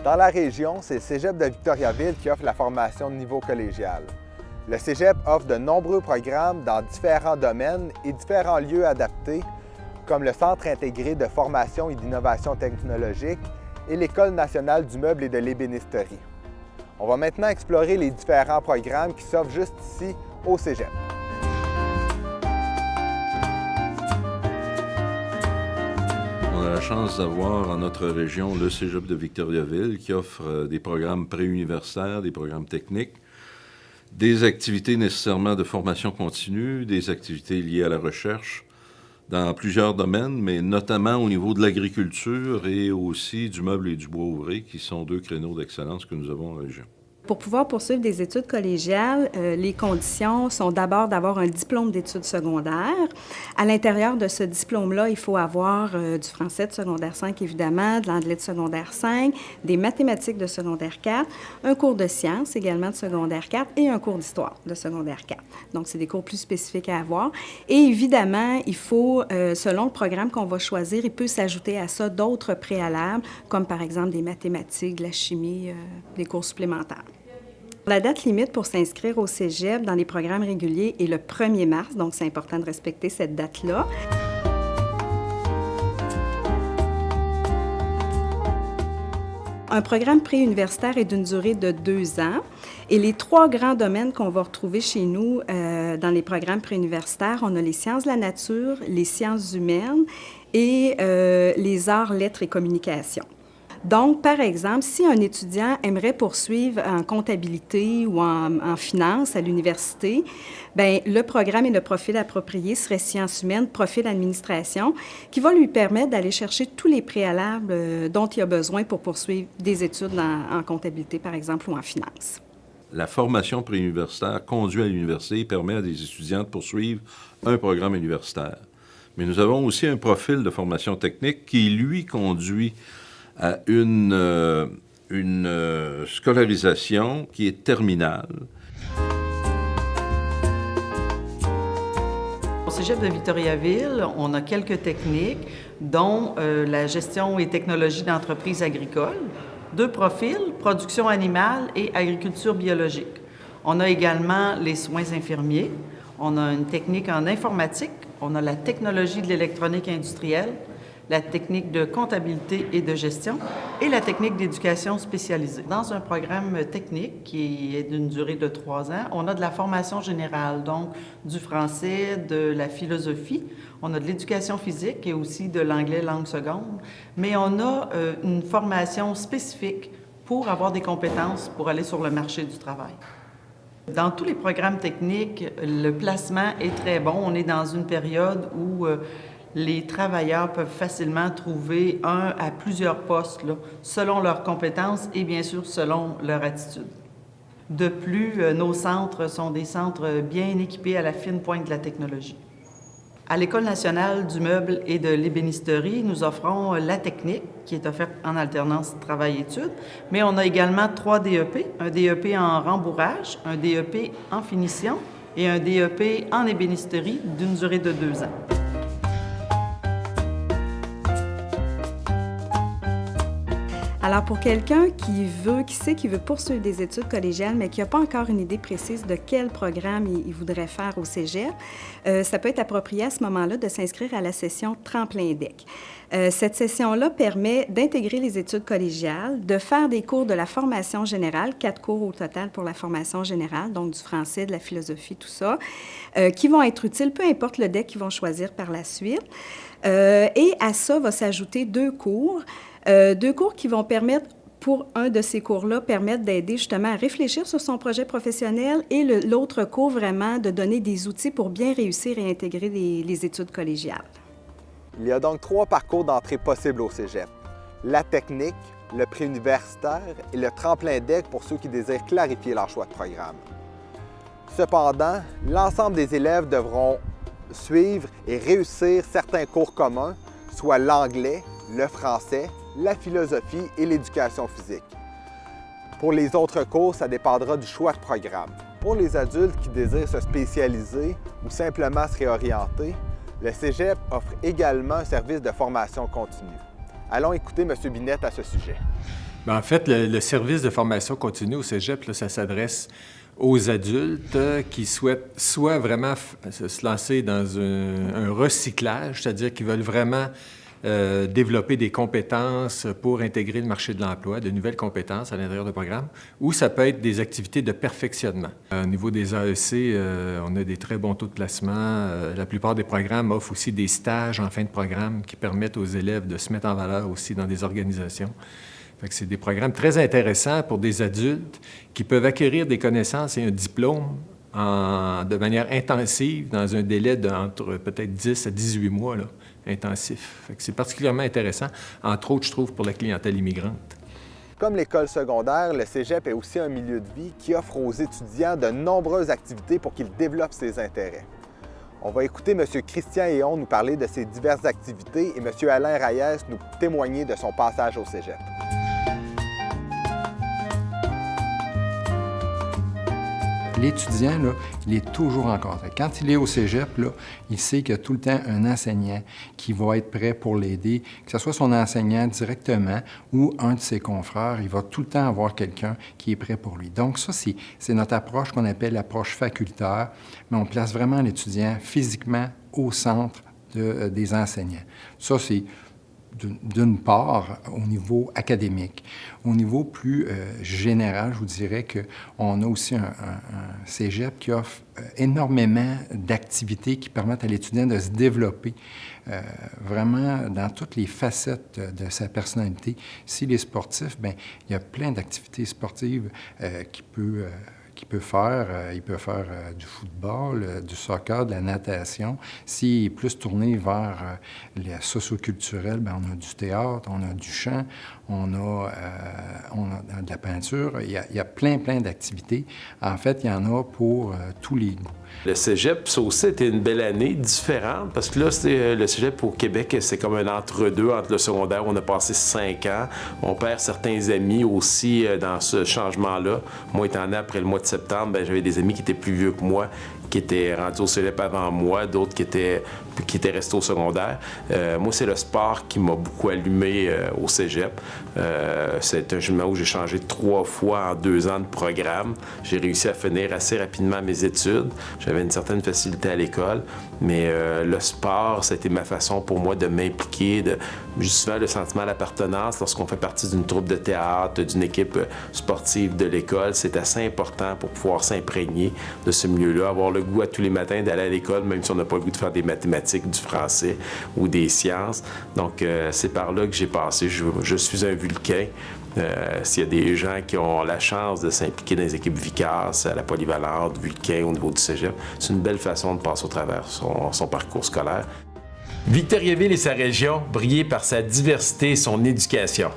Dans la région, c'est le Cégep de Victoriaville qui offre la formation de niveau collégial. Le Cégep offre de nombreux programmes dans différents domaines et différents lieux adaptés, comme le Centre intégré de formation et d'innovation technologique et l'École nationale du meuble et de l'ébénisterie. On va maintenant explorer les différents programmes qui s'offrent juste ici au Cégep. On a la chance d'avoir en notre région le Cégep de Victoriaville qui offre des programmes préuniversitaires, des programmes techniques, des activités nécessairement de formation continue, des activités liées à la recherche dans plusieurs domaines, mais notamment au niveau de l'agriculture et aussi du meuble et du bois ouvré, qui sont deux créneaux d'excellence que nous avons en région. Pour pouvoir poursuivre des études collégiales, les conditions sont d'abord d'avoir un diplôme d'études secondaires. À l'intérieur de ce diplôme-là, il faut avoir du français de secondaire 5, évidemment, de l'anglais de secondaire 5, des mathématiques de secondaire 4, un cours de sciences également de secondaire 4 et un cours d'histoire de secondaire 4. Donc, c'est des cours plus spécifiques à avoir. Et évidemment, il faut, selon le programme qu'on va choisir, il peut s'ajouter à ça d'autres préalables, comme par exemple des mathématiques, de la chimie, des cours supplémentaires. La date limite pour s'inscrire au Cégep dans les programmes réguliers est le 1er mars, donc c'est important de respecter cette date-là. Un programme préuniversitaire est d'une durée de 2 ans et les 3 grands domaines qu'on va retrouver chez nous dans les programmes préuniversitaires, on a les sciences de la nature, les sciences humaines et les arts, lettres et communications. Donc, par exemple, si un étudiant aimerait poursuivre en comptabilité ou en finance à l'université, bien, le programme et le profil approprié serait sciences humaines, profil administration, qui va lui permettre d'aller chercher tous les préalables dont il a besoin pour poursuivre des études en comptabilité, par exemple, ou en finance. La formation préuniversitaire conduit à l'université et permet à des étudiants de poursuivre un programme universitaire. Mais nous avons aussi un profil de formation technique qui, lui, conduit à une scolarisation qui est terminale. Au Cégep de Victoriaville, on a quelques techniques, dont la gestion et technologie d'entreprises agricoles, 2 profils, production animale et agriculture biologique. On a également les soins infirmiers, on a une technique en informatique, on a la technologie de l'électronique industrielle, la technique de comptabilité et de gestion et la technique d'éducation spécialisée. Dans un programme technique qui est d'une durée de 3 ans, on a de la formation générale, donc du français, de la philosophie, on a de l'éducation physique et aussi de l'anglais langue seconde, mais on a une formation spécifique pour avoir des compétences pour aller sur le marché du travail. Dans tous les programmes techniques, le placement est très bon. On est dans une période où les travailleurs peuvent facilement trouver 1 à plusieurs postes, là, selon leurs compétences et bien sûr selon leur attitude. De plus, nos centres sont des centres bien équipés à la fine pointe de la technologie. À l'École nationale du meuble et de l'ébénisterie, nous offrons la technique qui est offerte en alternance travail-études, mais on a également 3 DEP, un DEP en rembourrage, un DEP en finition et un DEP en ébénisterie d'une durée de 2 ans. Alors, pour quelqu'un qui sait qu'il veut poursuivre des études collégiales, mais qui n'a pas encore une idée précise de quel programme il voudrait faire au Cégep, ça peut être approprié à ce moment-là de s'inscrire à la session Tremplin DEC. Cette session-là permet d'intégrer les études collégiales, de faire des cours de la formation générale, 4 cours au total pour la formation générale, donc du français, de la philosophie, tout ça, qui vont être utiles, peu importe le DEC qu'ils vont choisir par la suite. Et à ça va s'ajouter 2 cours. 2 cours qui vont permettre, pour un de ces cours-là, permettre d'aider justement à réfléchir sur son projet professionnel et l'autre cours, vraiment, de donner des outils pour bien réussir et intégrer les études collégiales. Il y a donc 3 parcours d'entrée possibles au Cégep. La technique, le préuniversitaire et le tremplin DEC pour ceux qui désirent clarifier leur choix de programme. Cependant, l'ensemble des élèves devront suivre et réussir certains cours communs, soit l'anglais, le français, la philosophie et l'éducation physique. Pour les autres cours, ça dépendra du choix de programme. Pour les adultes qui désirent se spécialiser ou simplement se réorienter, le Cégep offre également un service de formation continue. Allons écouter M. Binette à ce sujet. Bien, en fait, le service de formation continue au cégep, là, ça s'adresse aux adultes qui souhaitent soit vraiment se lancer dans un recyclage, c'est-à-dire qu'ils veulent vraiment développer des compétences pour intégrer le marché de l'emploi, de nouvelles compétences à l'intérieur du programme, ou ça peut être des activités de perfectionnement. Au niveau des AEC, on a des très bons taux de placement. La plupart des programmes offrent aussi des stages en fin de programme qui permettent aux élèves de se mettre en valeur aussi dans des organisations. Fait que c'est des programmes très intéressants pour des adultes qui peuvent acquérir des connaissances et un diplôme de manière intensive dans un délai d'entre peut-être 10 à 18 mois, là, intensif. Fait que c'est particulièrement intéressant, entre autres, je trouve, pour la clientèle immigrante. Comme l'école secondaire, le cégep est aussi un milieu de vie qui offre aux étudiants de nombreuses activités pour qu'ils développent ses intérêts. On va écouter M. Christian Héon nous parler de ses diverses activités et M. Alain Reyes nous témoigner de son passage au cégep. L'étudiant, là, il est toujours en contact. Quand il est au cégep, là, il sait qu'il y a tout le temps un enseignant qui va être prêt pour l'aider, que ce soit son enseignant directement ou un de ses confrères, il va tout le temps avoir quelqu'un qui est prêt pour lui. Donc ça, c'est notre approche qu'on appelle l'approche facultaire, mais on place vraiment l'étudiant physiquement au centre des enseignants. Ça, c'est d'une part, au niveau académique. Au niveau plus général, je vous dirais qu'on a aussi un cégep qui offre énormément d'activités qui permettent à l'étudiant de se développer vraiment dans toutes les facettes de sa personnalité. S'il est sportif, bien, il y a plein d'activités sportives qu'il peut faire. Il peut faire du football, du soccer, de la natation. S'il est plus tourné vers le socio-culturel, bien, on a du théâtre, on a du chant, on a de la peinture. Il y a plein d'activités. En fait, il y en a pour tous les goûts. Le cégep, ça aussi, était une belle année, différente, parce que là, le cégep au Québec, c'est comme un entre-deux entre le secondaire. On a passé 5 ans. On perd certains amis aussi dans ce changement-là. Moi, étant né après le mois de septembre, bien, j'avais des amis qui étaient plus vieux que moi, qui étaient rendus au cégep avant moi, d'autres qui étaient restés au secondaire. Moi, c'est le sport qui m'a beaucoup allumé au cégep. C'est un chemin où j'ai changé 3 fois en 2 ans de programme. J'ai réussi à finir assez rapidement mes études. J'avais une certaine facilité à l'école, mais le sport, c'était ma façon pour moi de m'impliquer, justement le sentiment d'appartenance lorsqu'on fait partie d'une troupe de théâtre, d'une équipe sportive de l'école. C'est assez important pour pouvoir s'imprégner de ce milieu-là, avoir le goût à tous les matins d'aller à l'école, même si on n'a pas le goût de faire des mathématiques, du français ou des sciences. Donc, c'est par là que j'ai passé. Je suis un Vulcain. S'il y a des gens qui ont la chance de s'impliquer dans les équipes Vicas, à la Polyvalente, Vulcain, au niveau du cégep, c'est une belle façon de passer au travers son parcours scolaire. Victoriaville et sa région brillaient par sa diversité et son éducation.